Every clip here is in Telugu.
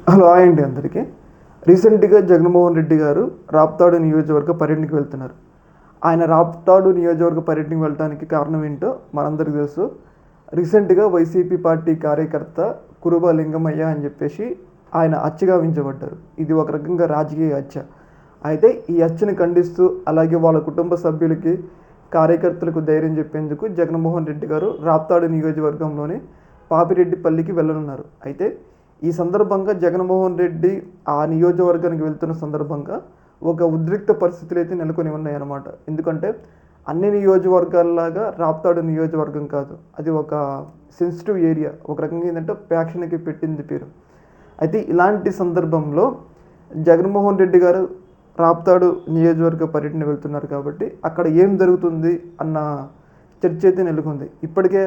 హలో హాయ్ అండి అందరికీ. రీసెంట్గా జగన్మోహన్ రెడ్డి గారు రాప్తాడు నియోజకవర్గ పర్యటనకి వెళ్తున్నారు. ఆయన రాప్తాడు నియోజకవర్గ పర్యటనకి వెళ్ళడానికి కారణం ఏంటో మనందరికీ తెలుసు. రీసెంట్గా వైసీపీ పార్టీ కార్యకర్త కురుబ లింగమయ్య అని చెప్పేసి ఆయన హత్యగావించబడ్డారు. ఇది ఒక రకంగా రాజకీయ హత్య. అయితే ఈ హత్యను ఖండిస్తూ అలాగే వాళ్ళ కుటుంబ సభ్యులకి కార్యకర్తలకు ధైర్యం చెప్పేందుకు జగన్మోహన్ రెడ్డి గారు రాప్తాడు నియోజకవర్గంలోని పాపిరెడ్డిపల్లికి వెళ్ళనున్నారు. అయితే ఈ సందర్భంగా జగన్మోహన్ రెడ్డి ఆ నియోజకవర్గానికి వెళ్తున్న సందర్భంగా ఒక ఉద్రిక్త పరిస్థితులు అయితే నెలకొని ఉన్నాయన్నమాట. ఎందుకంటే అన్ని నియోజకవర్గాల్లాగా రాప్తాడు నియోజకవర్గం కాదు, అది ఒక సెన్సిటివ్ ఏరియా. ఒక రకంగా ఏంటంటే ప్యాక్షన్కి పెట్టింది పేరు. అయితే ఇలాంటి సందర్భంలో జగన్మోహన్ రెడ్డి గారు రాప్తాడు నియోజకవర్గ పర్యటన వెళ్తున్నారు కాబట్టి అక్కడ ఏం జరుగుతుంది అన్న చర్చ అయితే నెలకొంది. ఇప్పటికే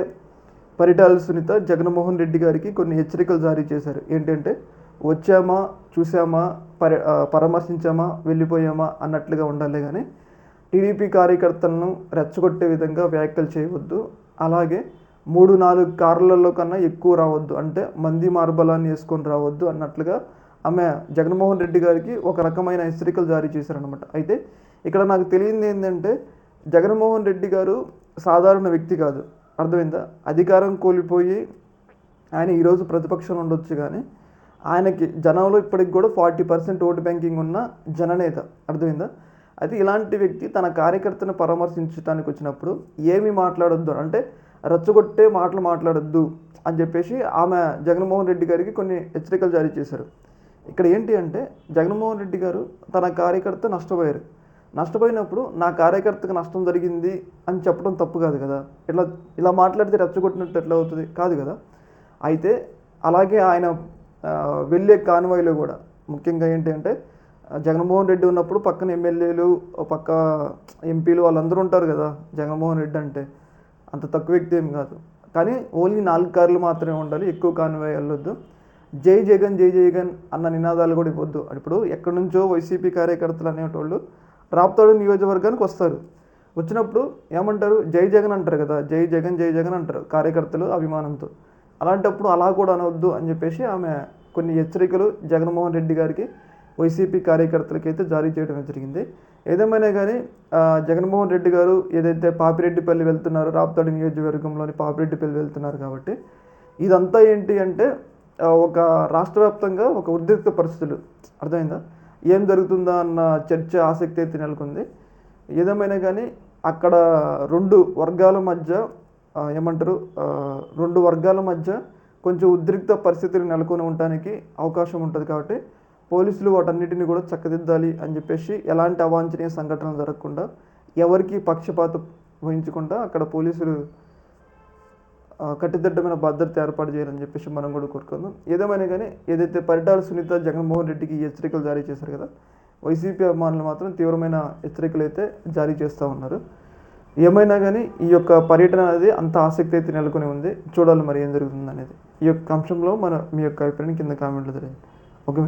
పరిటాల సునీత జగన్మోహన్ రెడ్డి గారికి కొన్ని హెచ్చరికలు జారీ చేశారు. ఏంటంటే వచ్చామా చూసామా పరామర్శించామా వెళ్ళిపోయామా అన్నట్లుగా ఉండాలి, కానీ టీడీపీ కార్యకర్తలను రెచ్చగొట్టే విధంగా వ్యాఖ్యలు చేయవద్దు, అలాగే 3-4 కార్లలో కన్నా ఎక్కువ రావద్దు, అంటే మంది మార్బలాన్ని వేసుకొని రావద్దు అన్నట్లుగా ఆమె జగన్మోహన్ రెడ్డి గారికి ఒక రకమైన హెచ్చరికలు జారీ చేశారనమాట. అయితే ఇక్కడ నాకు తెలియంది ఏంటంటే జగన్మోహన్ రెడ్డి గారు సాధారణ వ్యక్తి కాదు, అర్థమైందా? అధికారం కోల్పోయి ఆయన ఈరోజు ప్రతిపక్షంలో ఉండొచ్చు, కానీ ఆయనకి జనంలో ఇప్పటికి కూడా 40% ఓటు బ్యాంకింగ్ ఉన్న జననేత, అర్థమైందా? అయితే ఇలాంటి వ్యక్తి తన కార్యకర్తను పరామర్శించడానికి వచ్చినప్పుడు ఏమి మాట్లాడొద్దు, అంటే రెచ్చగొట్టే మాటలు మాట్లాడొద్దు అని చెప్పేసి ఆమె జగన్మోహన్ రెడ్డి గారికి కొన్ని హెచ్చరికలు జారీ చేశారు. ఇక్కడ ఏంటి అంటే జగన్మోహన్ రెడ్డి గారు తన కార్యకర్త నష్టపోయినప్పుడు నా కార్యకర్తకు నష్టం జరిగింది అని చెప్పడం తప్పు కాదు కదా. ఇలా మాట్లాడితే రెచ్చగొట్టినట్టు ఎట్లా అవుతుంది? కాదు కదా. అయితే అలాగే ఆయన వెళ్ళే కాన్వాయ్లో కూడా ముఖ్యంగా ఏంటి అంటే జగన్మోహన్ రెడ్డి ఉన్నప్పుడు పక్కన ఎమ్మెల్యేలు పక్క ఎంపీలు వాళ్ళందరూ ఉంటారు కదా. జగన్మోహన్ రెడ్డి అంటే అంత తక్కువ వ్యక్తి ఏం కాదు, కానీ ఓన్లీ 4 కార్లు మాత్రమే ఉండాలి, ఎక్కువ కాన్వాయ్ వెళ్ళొద్దు. జై జగన్ జై జగన్ అన్న నినాదాలు కూడా ఇవ్వద్దు. ఇప్పుడు ఎక్కడి నుంచో వైసీపీ కార్యకర్తలు అనేటోళ్ళు రాప్తాడు నియోజకవర్గానికి వస్తారు. వచ్చినప్పుడు ఏమంటారు? జై జగన్ అంటారు కదా, జై జగన్ అంటారు కార్యకర్తలు అభిమానంతో. అలాంటప్పుడు అలా కూడా అనవద్దు అని చెప్పేసి ఆమె కొన్ని హెచ్చరికలు జగన్మోహన్ రెడ్డి గారికి వైసీపీ కార్యకర్తలకి అయితే జారీ చేయడం జరిగింది. ఏదేమైనా కానీ జగన్మోహన్ రెడ్డి గారు ఏదైతే పాపిరెడ్డిపల్లి వెళ్తున్నారో, రాప్తాడు నియోజకవర్గంలోని పాపిరెడ్డిపల్లి వెళ్తున్నారు కాబట్టి ఇదంతా ఏంటి అంటే ఒక రాష్ట్ర వ్యాప్తంగా ఒక ఉద్రిక్త పరిస్థితులు, అర్థమైందా? ఏం జరుగుతుందా అన్న చర్చ ఆసక్తి అయితే నెలకొంది. ఏదేమైనా కానీ అక్కడ రెండు వర్గాల మధ్య కొంచెం ఉద్రిక్త పరిస్థితులు నెలకొని ఉండడానికి అవకాశం ఉంటుంది. కాబట్టి పోలీసులు వాటన్నిటిని కూడా చక్కదిద్దాలి అని చెప్పేసి ఎలాంటి అవాంఛనీయ సంఘటనలు జరగకుండా ఎవరికి పక్షపాతం వహించకుండా అక్కడ పోలీసులు కట్టుదిట్టమైన భద్రత ఏర్పాటు చేయాలని చెప్పేసి మనం కూడా కోరుకుందాం. ఏదేమైనా కానీ ఏదైతే పరిటాల సునీత జగన్మోహన్ రెడ్డికి హెచ్చరికలు జారీ చేశారు కదా, వైసీపీ అభిమానులు మాత్రం తీవ్రమైన హెచ్చరికలు అయితే జారీ చేస్తూ ఉన్నారు. ఏమైనా కానీ ఈ యొక్క పర్యటన అనేది అంత ఆసక్తి అయితే నెలకొని ఉంది. చూడాలి మరి ఏం జరుగుతుంది అనేది. ఈ యొక్క అంశంలో మీ యొక్క అభిప్రాయాన్ని కింద కామెంట్లో తెలియదు. ఓకే.